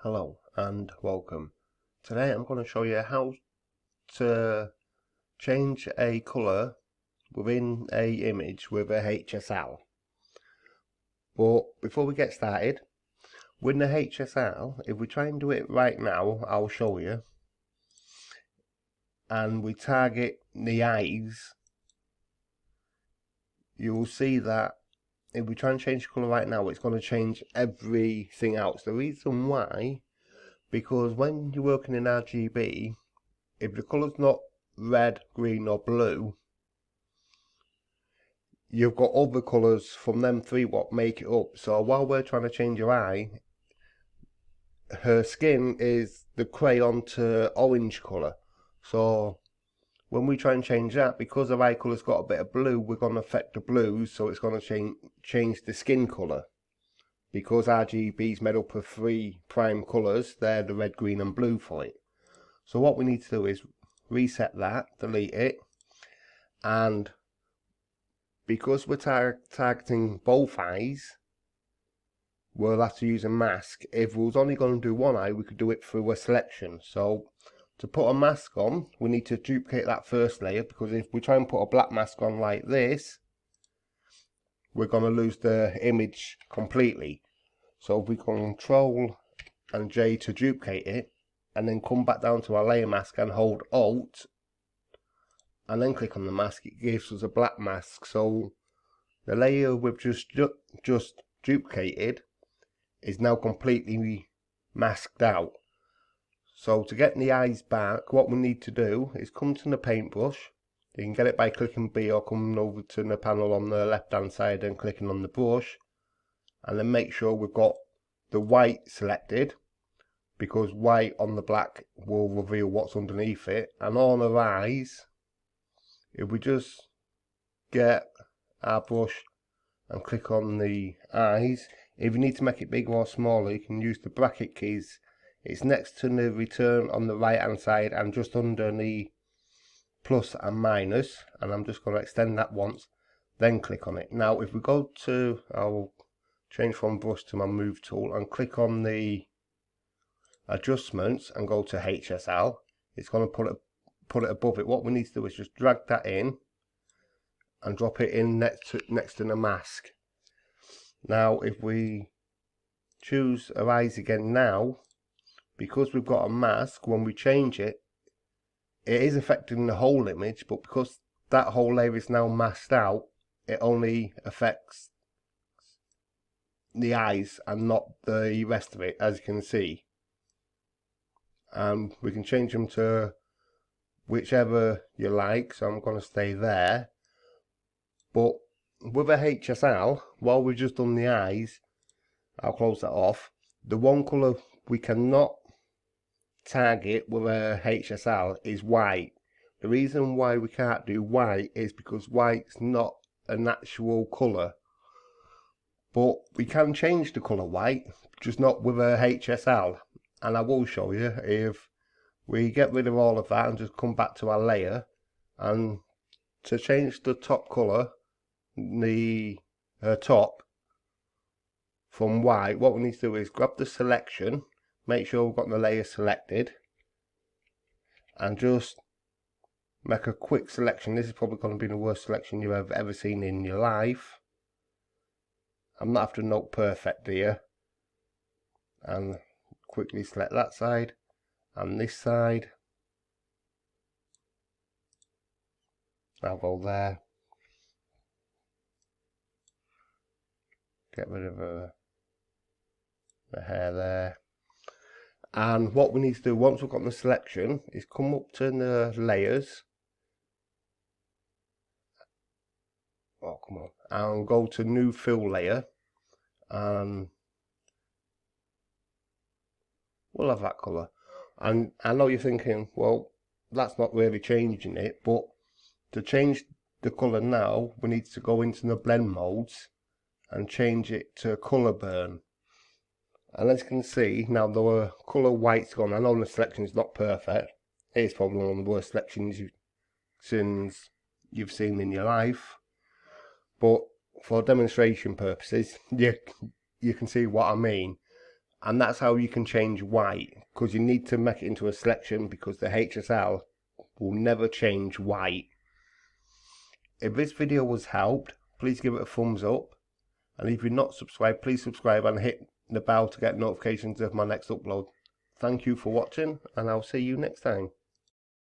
Hello and welcome. Today I'm going to show you how to change a colour within a image with a HSL. But before we get started, with the HSL, if we try and do it right now, I'll show you, and we target the eyes, you'll see that if we try and change the colour right now, it's going to change everything else. The reason why, because when you're working in RGB, if the colour's not red, green or blue, you've got other colours from them three what make it up. So while we're trying to change her eye, her skin is the crayon to orange colour. So when we try and change that, because her eye colour's got a bit of blue, we're going to affect the blues, so it's going to change the skin colour. Because RGB is made up of three prime colours, they're the red, green and blue for it. So what we need to do is reset that, delete it, and because we're targeting both eyes, we'll have to use a mask. If we was only going to do one eye, we could do it through a selection. So to put a mask on, we need to duplicate that first layer, because if we try and put a black mask on like this, we're going to lose the image completely. So if we Control and J to duplicate it, and then come back down to our layer mask and hold Alt, and then click on the mask, it gives us a black mask. So the layer we've just duplicated is now completely masked out. So to get the eyes back, what we need to do is come to the paintbrush. You can get it by clicking B or coming over to the panel on the left hand side and clicking on the brush, and then make sure we've got the white selected, because white on the black will reveal what's underneath it. And on our eyes, if we just get our brush and click on the eyes, if you need to make it bigger or smaller, you can use the bracket keys. It's next to the return on the right hand side and just under the plus and minus, and I'm just going to extend that once, then click on it. Now if we go to, I'll change from brush to my move tool and click on the adjustments and go to HSL, it's going to put it above it. What we need to do is just drag that in and drop it in next to the mask. Now if we choose our eyes again now, because we've got a mask, when we change it, it is affecting the whole image, but because that whole layer is now masked out, it only affects the eyes and not the rest of it, as you can see. And we can change them to whichever you like, so I'm going to stay there. But with a HSL, while we've just done the eyes, I'll close that off. The one colour we cannot target with a HSL is white. The reason why we can't do white is because white's not a natural colour. But we can change the colour white, just not with a HSL. And I will show you. If we get rid of all of that and just come back to our layer, and to change the top colour, the top from white, what we need to do is grab the selection, make sure we've got the layer selected, and just make a quick selection. This is probably going to be the worst selection you've ever seen in your life. I'm not after note perfect here. And quickly select that side and this side. I'll go there. Get rid of the hair there. And what we need to do once we've got the selection is come up to the layers. Oh, come on. And go to new fill layer. And we'll have that colour. And I know you're thinking, well, that's not really changing it, but to change the colour now, we need to go into the blend modes and change it to colour burn. And as you can see, now the colour white's gone. I know the selection is not perfect. It's probably one of the worst selections you've seen in your life. But for demonstration purposes, you can see what I mean. and that's how you can change white, because you need to make it into a selection, because the HSL will never change white. If this video was helped, please give it a thumbs up, and if you're not subscribed, please subscribe and hit the bell to get notifications of my next upload. Thank you for watching, and I'll see you next time.